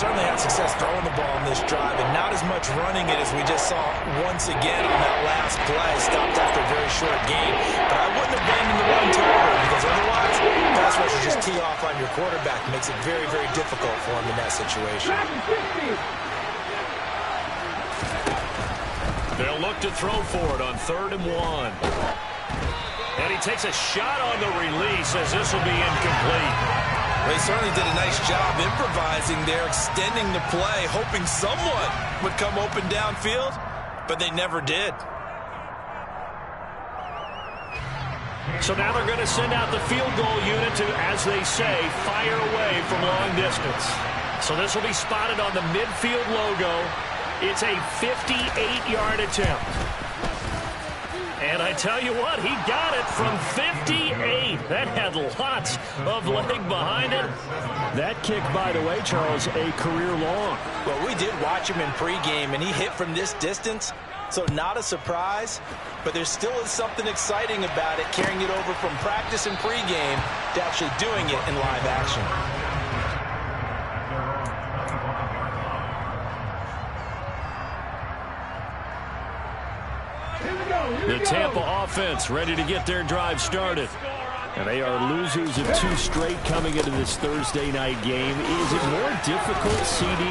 certainly had success throwing the ball on this drive, and not as much running it as we just saw once again on that last play. Stopped after a very short gain. But I wouldn't abandon the run totally, because otherwise, pass rushers just tee off on your quarterback. It makes it very, very difficult for him in that situation. They'll look to throw for it on 3rd and 1. And he takes a shot on the release as this will be incomplete. They certainly did a nice job improvising there, extending the play, hoping someone would come open downfield, but they never did. So now they're going to send out the field goal unit to, as they say, fire away from long distance. So this will be spotted on the midfield logo. It's a 58-yard attempt. And I tell you what, he got it from 58. That had lots of leg behind it. That kick, by the way, Charles, a career long. Well, we did watch him in pregame, and he hit from this distance, so not a surprise. But there still is something exciting about it, carrying it over from practice and pregame to actually doing it in live action. The Tampa offense ready to get their drive started. And they are losers of 2 straight coming into this Thursday night game. Is it more difficult, CD,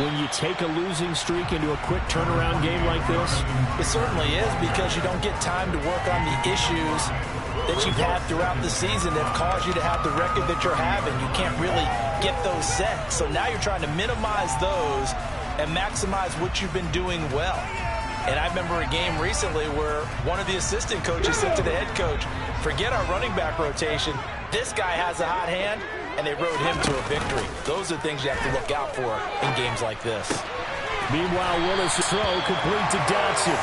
when you take a losing streak into a quick turnaround game like this? It certainly is, because you don't get time to work on the issues that you've had throughout the season that have caused you to have the record that you're having. You can't really get those set. So now you're trying to minimize those and maximize what you've been doing well. And I remember a game recently where one of the assistant coaches said to the head coach, forget our running back rotation. This guy has a hot hand, and they rode him to a victory. Those are things you have to look out for in games like this. Meanwhile, Willis' throw complete to Dotson.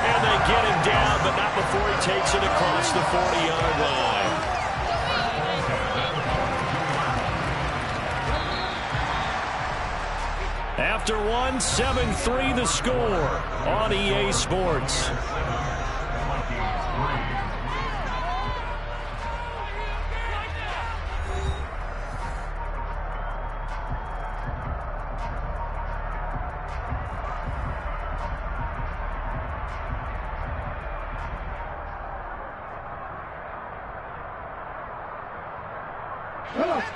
And they get him down, but not before he takes it across the 40-yard line. After 7-3 the score on EA Sports.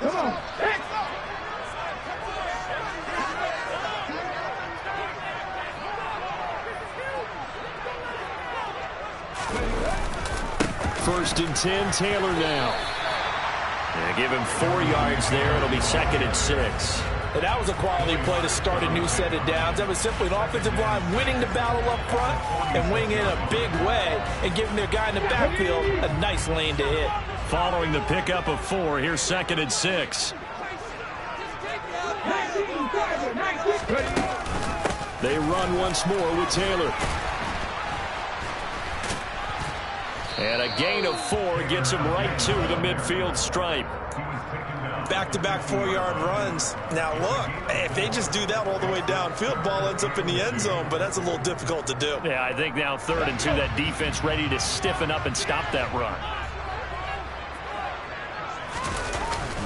Come on. First and 10, Taylor now. Yeah, give him 4 yards there. It'll be 2nd and 6. And that was a quality play to start a new set of downs. That was simply an offensive line winning the battle up front and winning it in a big way and giving their guy in the backfield a nice lane to hit. Following the pickup of 4, here's 2nd and 6. They run once more with Taylor. And a gain of 4 gets him right to the midfield stripe. Back-to-back 4-yard runs. Now, look, if they just do that all the way downfield, ball ends up in the end zone, but that's a little difficult to do. Yeah, I think now 3rd and 2, that defense ready to stiffen up and stop that run.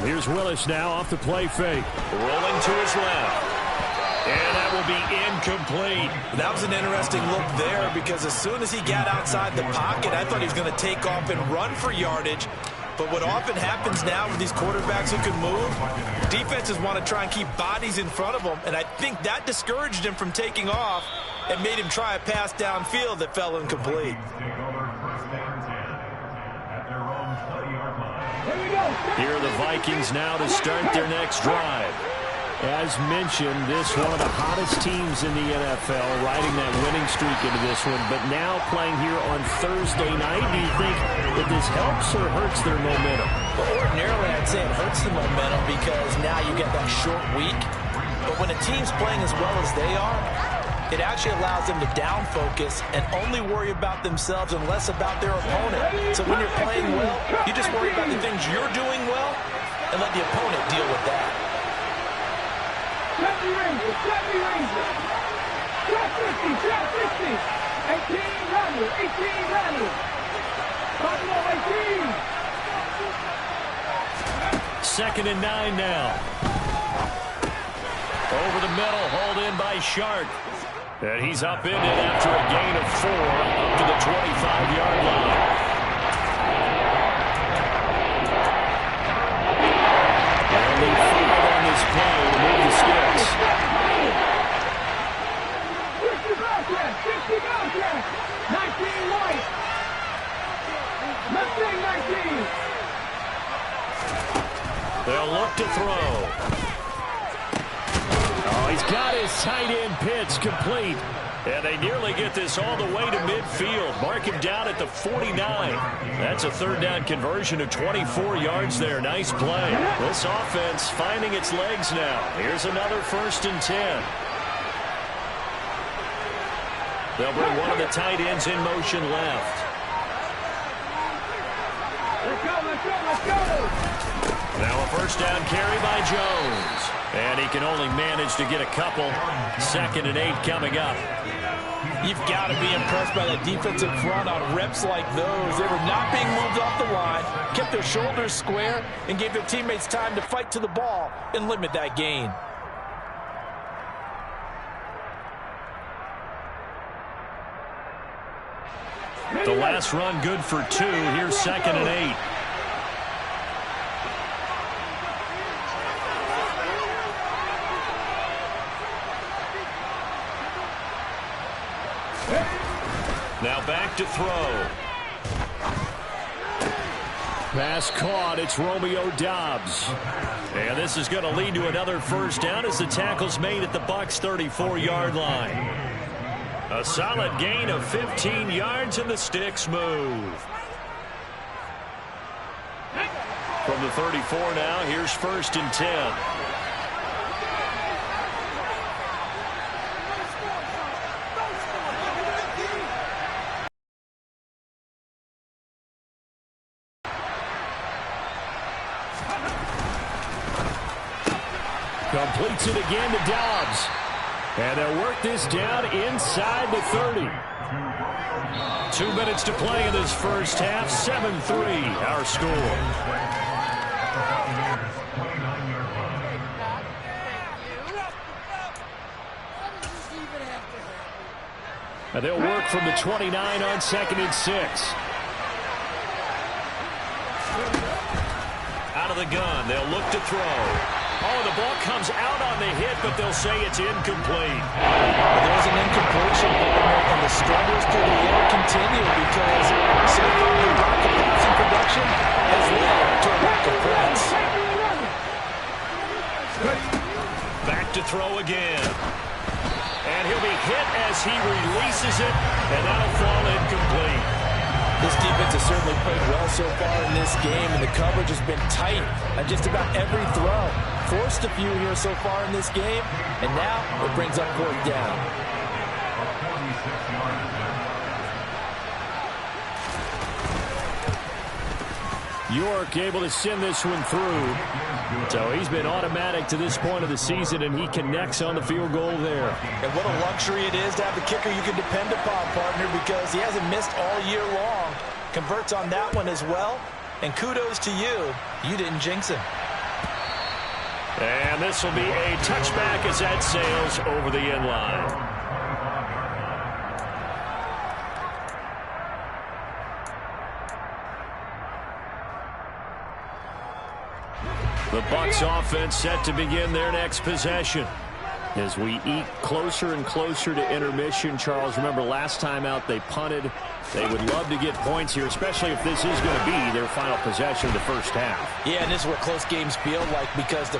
Here's Willis now off the play fake. Rolling to his left. And that will be incomplete. That was an interesting look there, because as soon as he got outside the pocket, I thought he was going to take off and run for yardage. But what often happens now with these quarterbacks who can move, defenses want to try and keep bodies in front of them, and I think that discouraged him from taking off and made him try a pass downfield that fell incomplete. Here are the Vikings now to start their next drive. As mentioned, this one of the hottest teams in the NFL, riding that winning streak into this one, but now playing here on Thursday night. Do you think that this helps or hurts their momentum? Well, ordinarily, I'd say it hurts the momentum, because now you get that short week. But when a team's playing as well as they are, it actually allows them to down focus and only worry about themselves and less about their opponent. So when you're playing well, you just worry about the things you're doing well and let the opponent deal with that. Trap 50, trap 50. 18 runners, 18 runners. Buffalo 18. 2nd and 9 now. Over the middle, hauled in by Shark. And he's upended after a gain of 4 up to the 25-yard line. Only 5 on this play to move the sticks. 60 Bobcats, 60 Bobcats, 19 White. Mustang 19. They'll look to throw. Oh, he's got his tight end pitch complete. And they nearly get this all the way to midfield. Mark him down at the 49. That's a third down conversion of 24 yards there. Nice play. This offense finding its legs now. Here's another 1st and 10. They'll bring one of the tight ends in motion left. Let's go, let's go, let's go. Now a 1st down carry by Jones. And he can only manage to get a couple. 2nd and 8 coming up. You've got to be impressed by the defensive front on reps like those. They were not being moved off the line, kept their shoulders square, and gave their teammates time to fight to the ball and limit that gain. The last run good for 2. Here's 2nd and 8. Now back to throw. Pass caught. It's Romeo Doubs. And this is going to lead to another 1st down as the tackle's made at the Bucs' 34-yard line. A solid gain of 15 yards and the sticks move. From the 34 now, here's 1st and 10. Completes it again to Doubs. And they'll work this down inside the 30. 2 minutes to play in this first half. 7-3 our score. And they'll work from the 29 on 2nd and 6. Out of the gun. They'll look to throw. Oh, the ball comes out on the hit, but they'll say it's incomplete. There's an incompletion, and the struggles through the air continue because so far the lack of passing production has led to a lack of points. Back to throw again. And he'll be hit as he releases it, and that'll fall incomplete. This defense has certainly played well so far in this game, and the coverage has been tight on just about every throw. Forced a few here so far in this game, and now it brings up 4th down. York able to send this one through. So he's been automatic to this point of the season, and he connects on the field goal there. And what a luxury it is to have a kicker you can depend upon, partner, because he hasn't missed all year long. Converts on that one as well, and kudos to you. You didn't jinx him. And this will be a touchback as that sails over the end line. The Bucs offense set to begin their next possession. As we eke closer and closer to intermission, Charles, remember last time out they punted. They would love to get points here, especially if this is going to be their final possession of the first half. Yeah, and this is what close games feel like because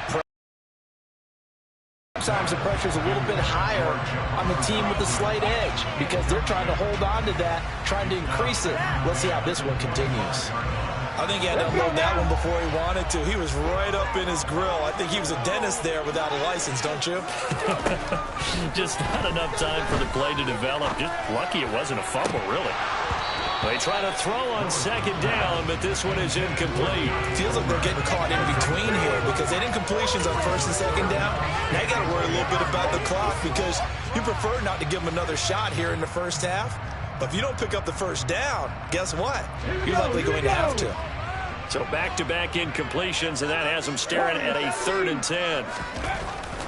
sometimes the pressure is a little bit higher on the team with the slight edge because they're trying to hold on to that, trying to increase it. Let's see how this one continues. I think he had to unload that one before he wanted to. He was right up in his grill. I think he was a dentist there without a license, don't you? Just not enough time for the play to develop. Just lucky it wasn't a fumble, really. They try to throw on 2nd down, but this one is incomplete. Feels like they're getting caught in between here because they had incompletions on 1st and 2nd down. Now you got to worry a little bit about the clock because you prefer not to give them another shot here in the first half. But if you don't pick up the 1st down, guess what? You're likely going to have to. So back-to-back incompletions, and that has them staring at a 3rd and 10.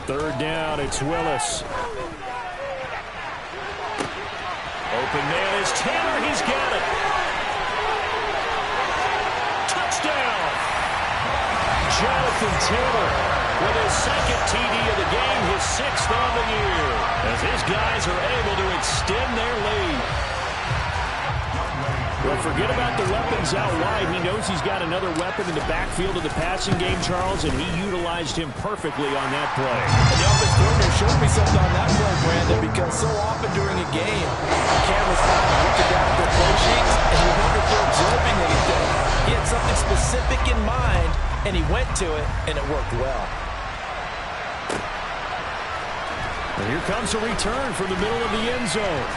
Third down, it's Willis. Open man is Taylor. He's got it. Touchdown. Jonathan Taylor with his second TD of the game, his 6th on the year, as his guys are able to extend their lead. Well, forget about the weapons out wide. He knows he's got another weapon in the backfield of the passing game, Charles, and he utilized him perfectly on that play. And the offense coordinator showed me something on that play, Brandon, because so often during a game, the cameras kind of look down at their play sheets, and you wonder if they're observing anything. He had something specific in mind, and he went to it, and it worked well. And here comes a return from the middle of the end zone.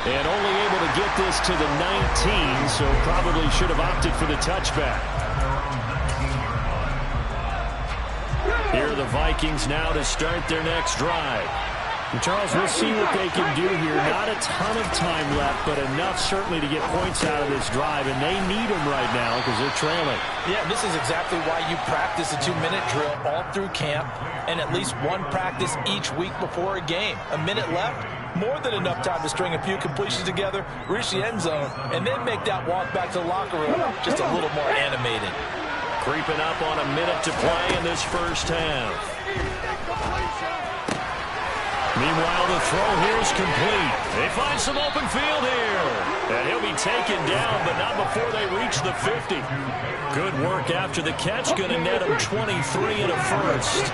And only able to get this to the 19, so probably should have opted for the touchback. Here are the Vikings now to start their next drive. And Charles, we'll see what they can do here. Not a ton of time left, but enough certainly to get points out of this drive, and they need them right now because they're trailing. Yeah, this is exactly why you practice a 2-minute drill all through camp and at least one practice each week before a game. A minute left, more than enough time to string a few completions together, reach the end zone, and then make that walk back to the locker room just a little more animated. Creeping up on a minute to play in this first half. Meanwhile, the throw here is complete. They find some open field here. And he'll be taken down, but not before they reach the 50. Good work after the catch. Going to net him 23 and a first.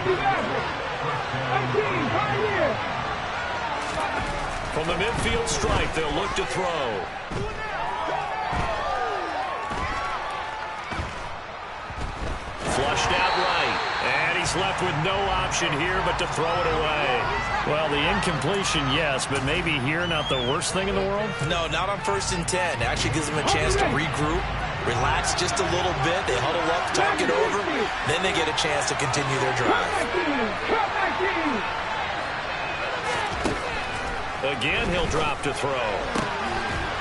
From the midfield stripe, they'll look to throw. Flushed out right. And he's left with no option here but to throw it away. Well, the incompletion, yes, but maybe here not the worst thing in the world? No, not on 1st and 10. It actually gives them a chance to regroup, relax just a little bit. They huddle up, talk it over. Then they get a chance to continue their drive. Again, he'll drop to throw.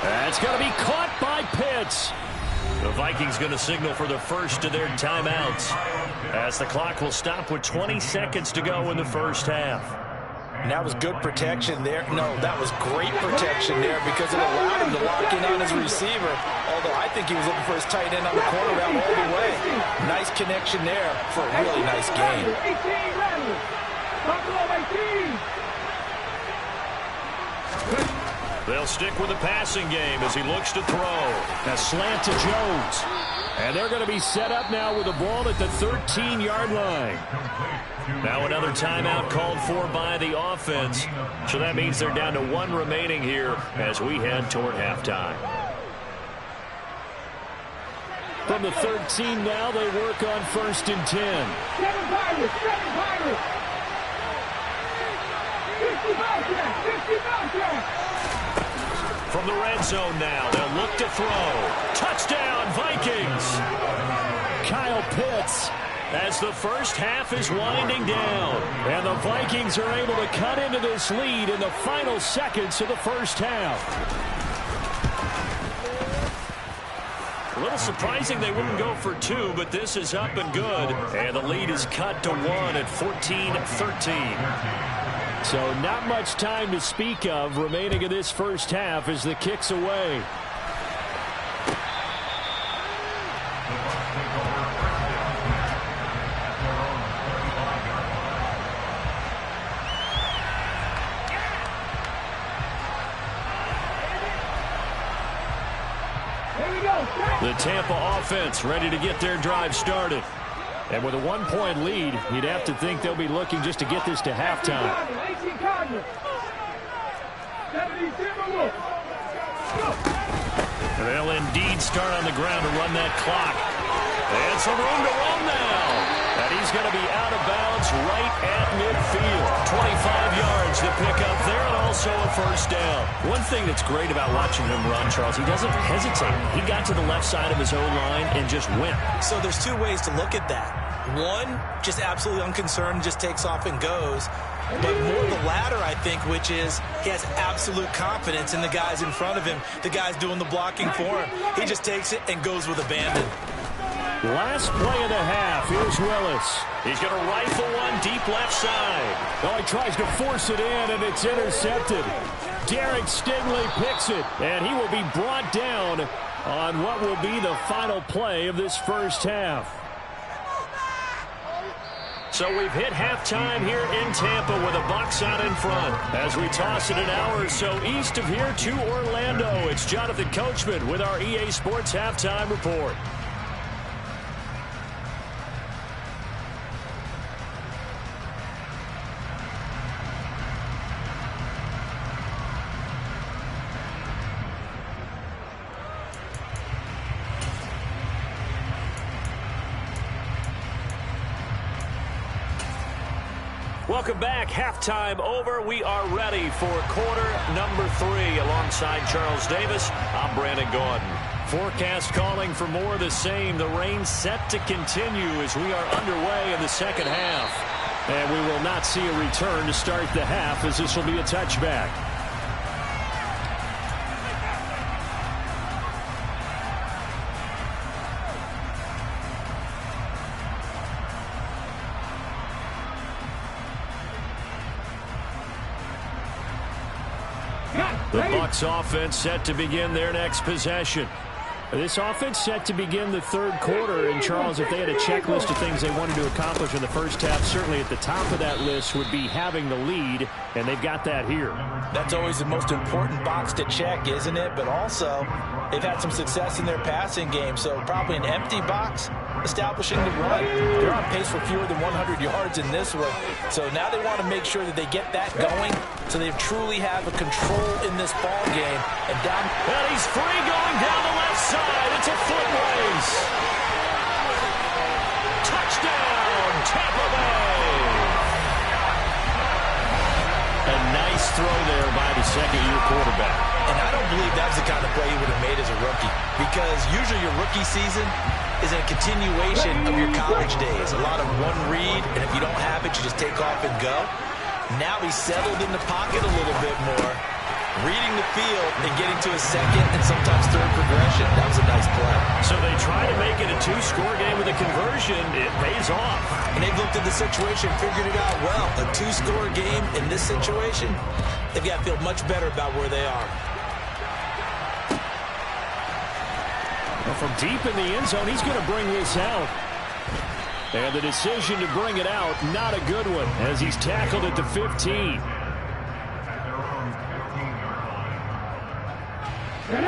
That's going to be caught by Pitts. The Vikings going to signal for the first of their timeouts, as the clock will stop with 20 seconds to go in the first half. And that was good protection there. No, that was great protection there because it allowed him to lock in on his receiver. Although I think he was looking for his tight end on the corner route all the way. Nice connection there for a really nice game. They'll stick with the passing game as he looks to throw. A slant to Jones. And they're going to be set up now with the ball at the 13-yard line. Now another timeout called for by the offense. So that means they're down to 1 remaining here as we head toward halftime. From the 13 now, they work on 1st and 10. From the red zone now, they'll look to throw. Touchdown, Vikings! Kyle Pitts, as the first half is winding down. And the Vikings are able to cut into this lead in the final seconds of the first half. A little surprising they wouldn't go for 2, but this is up and good. And the lead is cut to 1 at 14-13. So not much time to speak of remaining in this first half as the kick's away. The Tampa offense ready to get their drive started. And with a 1-point lead, you'd have to think they'll be looking just to get this to halftime. They'll indeed start on the ground to run that clock. And some room to run now. And he's going to be out of bounds right at midfield. 25 yards to pick up there, and also a first down. One thing that's great about watching him run, Charles, he doesn't hesitate. He got to the left side of his O-line and just went. So there's 2 ways to look at that. One, just absolutely unconcerned, just takes off and goes. But more the latter, I think, which is he has absolute confidence in the guys in front of him, the guys doing the blocking for him. He just takes it and goes with abandon. Last play of the half. Here's Willis. He's going to rifle one deep left side. Oh, he tries to force it in, and it's intercepted. Derek Stingley picks it, and he will be brought down on what will be the final play of this first half. So we've hit halftime here in Tampa with the Bucs out in front. As we toss it an hour or so east of here to Orlando, it's Jonathan Coachman with our EA Sports Halftime Report. Welcome back. Halftime over. We are ready for quarter number 3. Alongside Charles Davis, I'm Brandon Gordon. Forecast calling for more of the same. The rain set to continue as we are underway in the second half. And we will not see a return to start the half, as this will be a touchback. The Bucs offense set to begin their next possession. This offense set to begin the third quarter. And, Charles, if they had a checklist of things they wanted to accomplish in the first half, certainly at the top of that list would be having the lead, and they've got that here. That's always the most important box to check, isn't it? But also, they've had some success in their passing game, so probably an empty box establishing the run. They're on pace for fewer than 100 yards in this one, so now they want to make sure that they get that going so they truly have a control in this ball game. And he's free going down the left side. It's a foot race. Touchdown, Tampa Bay. A nice throw there by the second-year quarterback. And I don't believe that was the kind of play he would have made as a rookie, because usually your rookie season is a continuation of your college days. A lot of one read, and if you don't have it, you just take off and go. Now he's settled in the pocket a little bit more, reading the field and getting to a second and sometimes third progression. That was a nice play. So they try to make it a two-score game with a conversion. It pays off. And they've looked at the situation, figured it out well. A two-score game in this situation, they've got to feel much better about where they are. Well, from deep in the end zone, he's going to bring this out. And the decision to bring it out, not a good one, as he's tackled at the 15.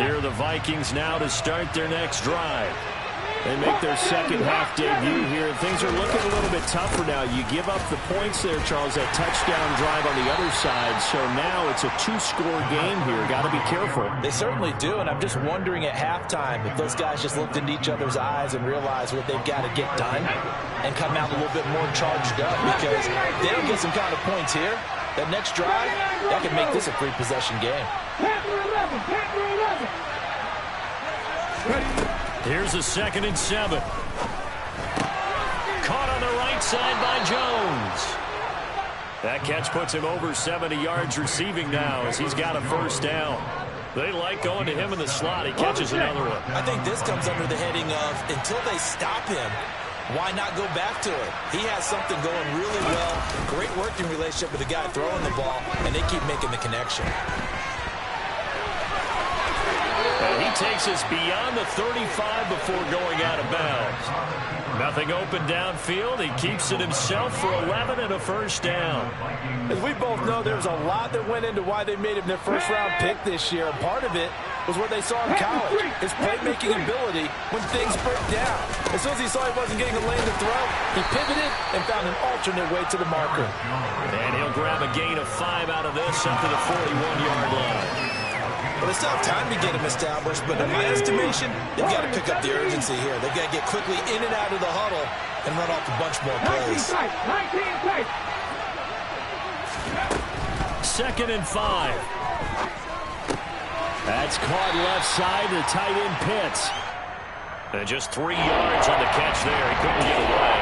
Here are the Vikings now to start their next drive. They make their second half debut here. Things are looking a little bit tougher now. You give up the points there, Charles, that touchdown drive on the other side. So now it's a two-score game here. Got to be careful. They certainly do, and I'm just wondering at halftime if those guys just looked into each other's eyes and realized what they've got to get done and come out a little bit more charged up, because they don't get some kind of points here. That next drive, that could make this a three-possession game. Here's a 2nd and 7. Caught on the right side by Jones. That catch puts him over 70 yards receiving now as he's got a first down. They like going to him in the slot. He catches another one. I think this comes under the heading of, until they stop him, why not go back to it? He has something going really well. Great working relationship with the guy throwing the ball, and they keep making the connection. And he takes us beyond the 35 before going out of bounds. Nothing open downfield. He keeps it himself for 11 and a first down. As we both know, there's a lot that went into why they made him their first-round pick this year. And part of it was what they saw in college, his playmaking ability when things break down. As soon as he saw he wasn't getting a lane to throw, he pivoted and found an alternate way to the marker. And he'll grab a gain of 5 out of this up to the 41-yard line. Well, they still have time to get him established, but in my estimation, they've got to pick up the urgency here. They've got to get quickly in and out of the huddle and run off a bunch more plays. 2nd and 5. That's caught left side to tight end Pitts. And just 3 yards on the catch there. He couldn't get away.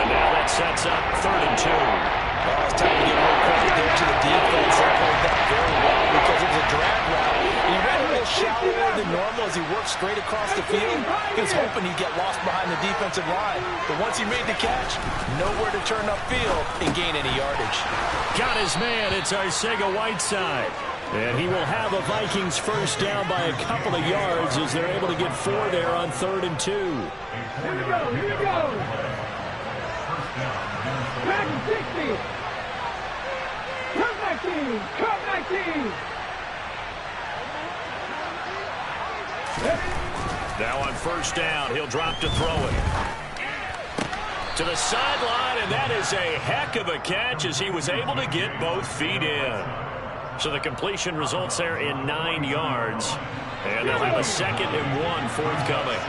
And now that sets up 3rd and 2. Well, it's time to give more credit there to the defense. They played that very well because it was a drag route. He ran a little shallower than normal as he worked straight across the field. He was hoping he'd get lost behind the defensive line. But once he made the catch, nowhere to turn upfield and gain any yardage. Got his man. It's Arcega-Whiteside. And he will have a Vikings first down by a couple of yards as they're able to get 4 there on 3rd and 2. Here we go, here we go. Back 60. Come 19, come 19. Now on first down, he'll drop to throw it. To the sideline, and that is a heck of a catch as he was able to get both feet in. So the completion results there in 9 yards. And they'll have a 2nd and 1 forthcoming.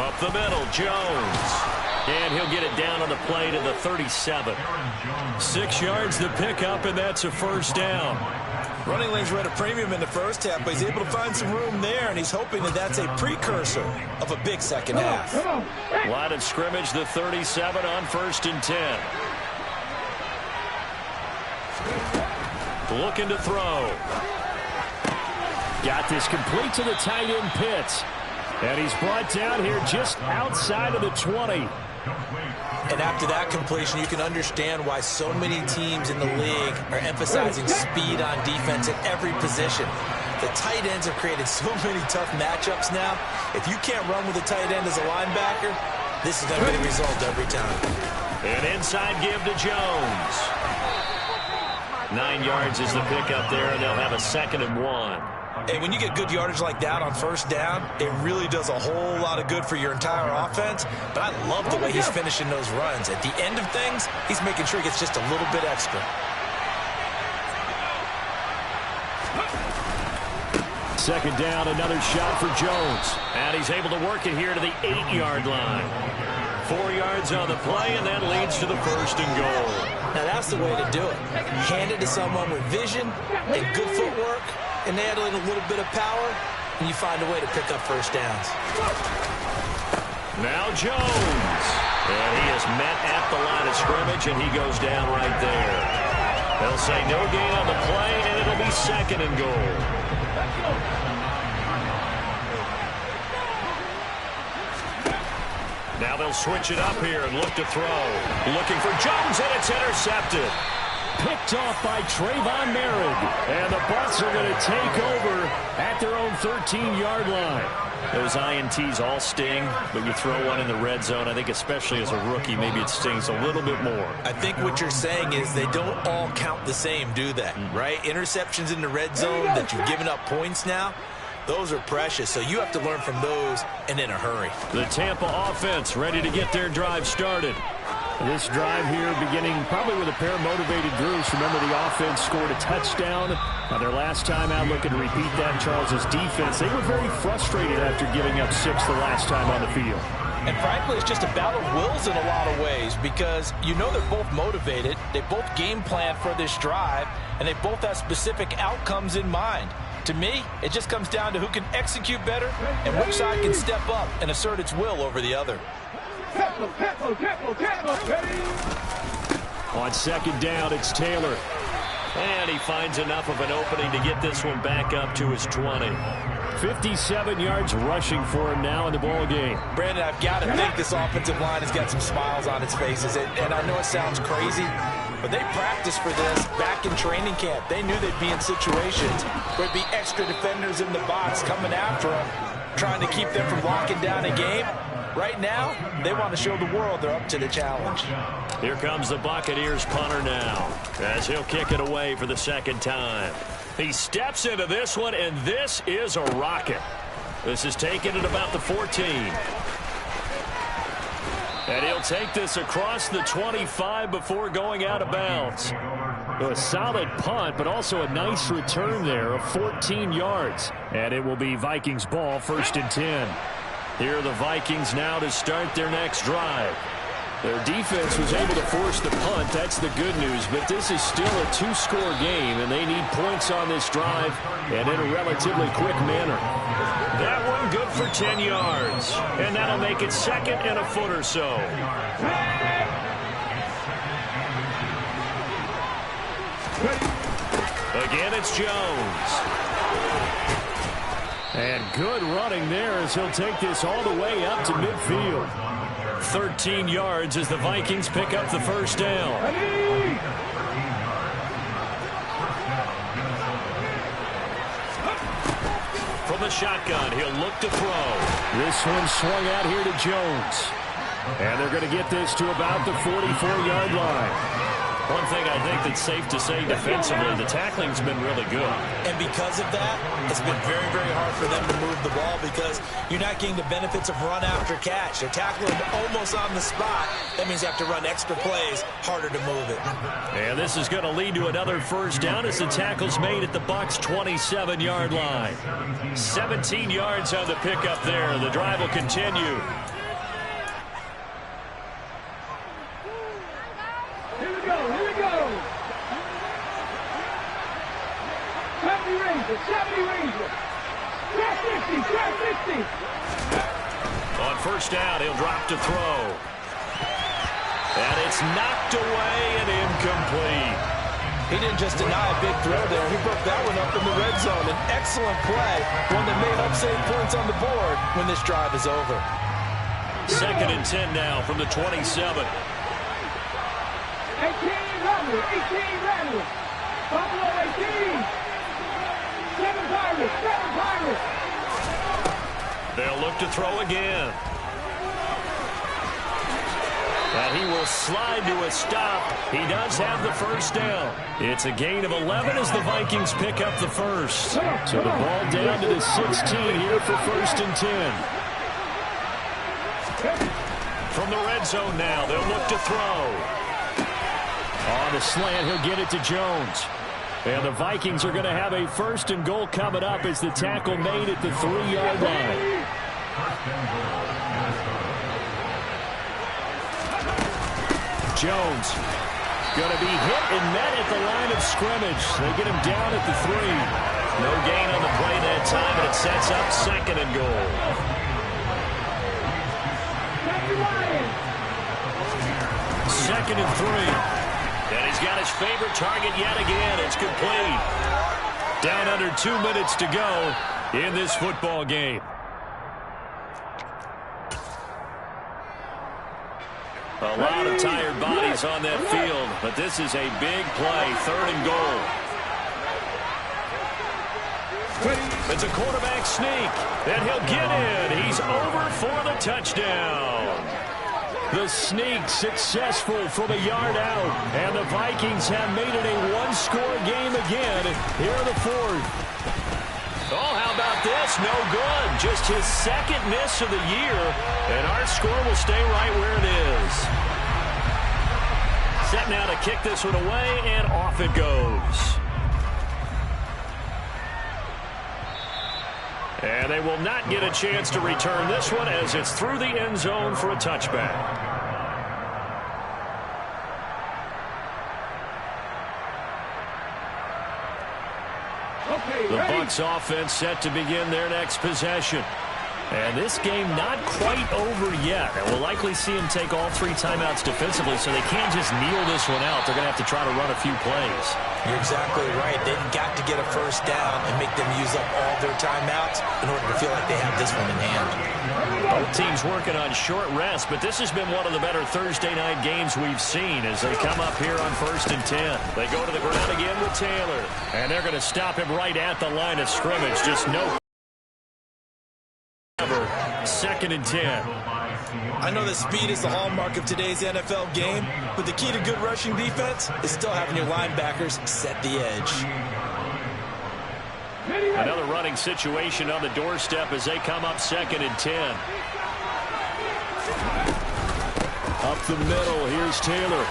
Up the middle, Jones. And he'll get it down on the play to the 37. 6 yards the pickup, and that's a first down. Running lanes were at a premium in the first half, but he's able to find some room there, and he's hoping that that's a precursor of a big second half. Line of scrimmage, the 37 on 1st and 10. Looking to throw. Got this complete to the tight end Pitts. And he's brought down here just outside of the 20. And after that completion, you can understand why so many teams in the league are emphasizing speed on defense at every position. The tight ends have created so many tough matchups now. If you can't run with a tight end as a linebacker, this is going to be the result every time. An inside give to Jones. 9 yards is the pickup there, and they'll have a 2nd and 1. Hey, when you get good yardage like that on first down, it really does a whole lot of good for your entire offense. But I love the way he's finishing those runs. At the end of things, he's making sure he gets just a little bit extra. Second down, another shot for Jones. And he's able to work it here to the 8-yard line. 4 yards on the play, and that leads to the 1st and goal. Now that's the way to do it. Hand it to someone with vision and good footwork, and add a little bit of power, and you find a way to pick up first downs. Now Jones. And he is met at the line of scrimmage, and he goes down right there. They'll say no gain on the play, and it'll be 2nd and goal. Now they'll switch it up here and look to throw. Looking for Jones, and it's intercepted. Picked off by Trayvon Merritt. And the Bucs are going to take over at their own 13-yard line. Those INTs all sting, but you throw one in the red zone, I think especially as a rookie, maybe it stings a little bit more. I think what you're saying is they don't all count the same, do they? Right? Interceptions in the red zone that you've given up points now, those are precious, so you have to learn from those and in a hurry. The Tampa offense ready to get their drive started. This drive here beginning probably with a pair of motivated groups. Remember, the offense scored a touchdown. Their last time out, looking to repeat that. Charles's defense, they were very frustrated after giving up 6 the last time on the field. And frankly, it's just a battle of wills in a lot of ways because you know they're both motivated. They both game plan for this drive, and they both have specific outcomes in mind. To me, it just comes down to who can execute better and which side can step up and assert its will over the other. On second down, it's Taylor. And he finds enough of an opening to get this one back up to his 20. 57 yards rushing for him now in the ball game. Brandon, I've got to think this offensive line has got some smiles on its faces. And I know it sounds crazy, but they practiced for this back in training camp. They knew they'd be in situations where there'd be extra defenders in the box coming after them, trying to keep them from locking down a game. Right now, they want to show the world they're up to the challenge. Here comes the Buccaneers punter now as he'll kick it away for the 2nd time. He steps into this one, and this is a rocket. This is taken at about the 14. And he'll take this across the 25 before going out of bounds. A solid punt, but also a nice return there of 14 yards. And it will be Vikings ball, 1st and 10. Here are the Vikings now to start their next drive. Their defense was able to force the punt. That's the good news. But this is still a 2-score game, and they need points on this drive and in a relatively quick manner. That one good for 10 yards. And that'll make it 2nd and a foot or so. Again, it's Jones. And good running there as he'll take this all the way up to midfield. 13 yards as the Vikings pick up the first down. From the shotgun, he'll look to throw. This one swung out here to Jones. And they're going to get this to about the 44-yard line. One thing I think that's safe to say defensively, the tackling's been really good. And because of that, it's been very, very hard for them to move the ball because you're not getting the benefits of run after catch. They're tackling almost on the spot. That means you have to run extra plays, harder to move it. And this is going to lead to another first down as the tackle's made at the Bucs' 27-yard line. 17 yards on the pickup there. The drive will continue. Here we go. 70 Rangers. Track 60. On first down, he'll drop to throw. And it's knocked away and incomplete. He didn't just deny a big throw there. He broke that one up in the red zone. An excellent play. One that may help save points on the board when this drive is over. 2nd and 10 now from the 27. 18 Randall. Buffalo 18. 7 Pirates. They'll look to throw again. And he will slide to a stop. He does have the first down. It's a gain of 11 as the Vikings pick up the first. So the ball down to the 16 here for 1st and 10. From the red zone now, they'll look to throw. On the slant, he'll get it to Jones. And the Vikings are going to have a 1st and goal coming up as the tackle made at the 3-yard line. Jones going to be hit and met at the line of scrimmage. They get him down at the 3. No gain on the play that time, and it sets up 2nd and goal. 2nd and 3. And he's got his favorite target yet again. It's complete. Down under 2 minutes to go in this football game. A lot of tired bodies on that field, but this is a big play. 3rd and goal. It's a quarterback sneak, and he'll get in. He's over for the touchdown. The sneak successful from a yard out, and the Vikings have made it a one-score game again here in the 4th. Oh, how about this? No good. Just his 2nd miss of the year, and our score will stay right where it is. Set now to kick this one away, and off it goes. And they will not get a chance to return this one as it's through the end zone for a touchback. The Bucs offense set to begin their next possession. And this game not quite over yet. And we'll likely see them take all 3 timeouts defensively, so they can't just kneel this one out. They're going to have to try to run a few plays. You're exactly right. They've got to get a first down and make them use up all their timeouts in order to feel like they have this one in hand. Both teams working on short rest, but this has been one of the better Thursday night games we've seen as they come up here on 1st and 10. They go to the ground again with Taylor, and they're going to stop him right at the line of scrimmage. Just no. 2nd and 10. I know that speed is the hallmark of today's NFL game, but the key to good rushing defense is still having your linebackers set the edge. Another running situation on the doorstep as they come up 2nd and 10. Up the middle, here's Taylor.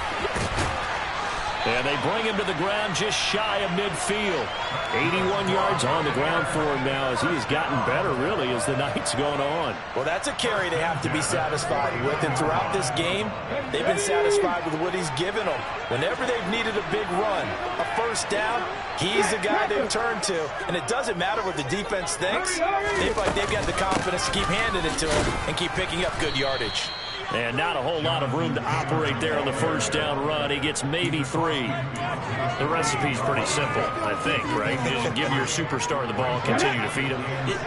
And they bring him to the ground just shy of midfield. 81 yards on the ground for him now as he has gotten better, really, as the night's gone on. Well, that's a carry they have to be satisfied with. And throughout this game, they've been satisfied with what he's given them. Whenever they've needed a big run, a first down, he's the guy they've turned to. And it doesn't matter what the defense thinks. They feel like they've got the confidence to keep handing it to him and keep picking up good yardage. And not a whole lot of room to operate there on the first down run. He gets maybe 3. The recipe's pretty simple, I think, right? You just give your superstar the ball, continue to feed him.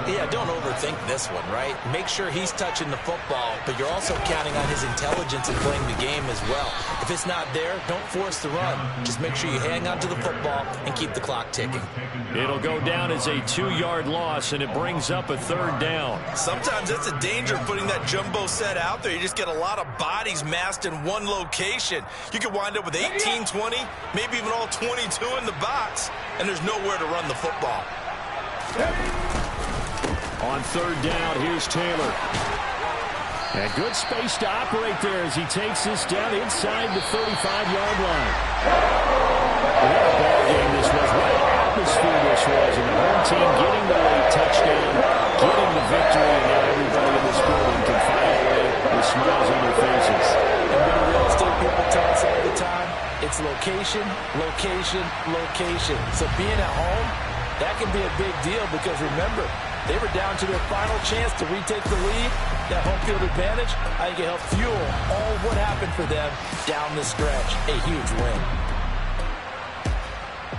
Yeah, don't overthink this one, right? Make sure he's touching the football, but you're also counting on his intelligence in playing the game as well. If it's not there, don't force the run. Just make sure you hang on to the football and keep the clock ticking. It'll go down as a 2-yard loss, and it brings up a 3rd down. Sometimes that's a danger of putting that jumbo set out there. You just get a lot of bodies massed in one location. You could wind up with 18, 20, maybe even all 22 in the box, and there's nowhere to run the football. On 3rd down, here's Taylor. And good space to operate there as he takes this down inside the 35-yard line. What a ball game this was. What an atmosphere this was. And the home team getting the late touchdown, getting the victory, and now everybody in this building can file away with smiles on their faces. And what do real estate people tell us all the time? It's location, location, location. So being at home, that can be a big deal because remember, they were down to their final chance to retake the lead. That home field advantage, I think it helped fuel all what happened for them down the stretch. A huge win.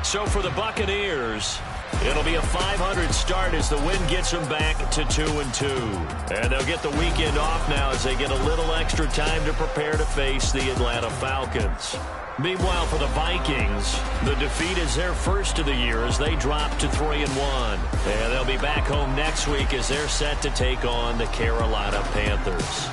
So for the Buccaneers, it'll be a 500 start as the win gets them back to 2-2. And they'll get the weekend off now as they get a little extra time to prepare to face the Atlanta Falcons. Meanwhile, for the Vikings, the defeat is their first of the year as they drop to 3-1. And they'll be back home next week as they're set to take on the Carolina Panthers.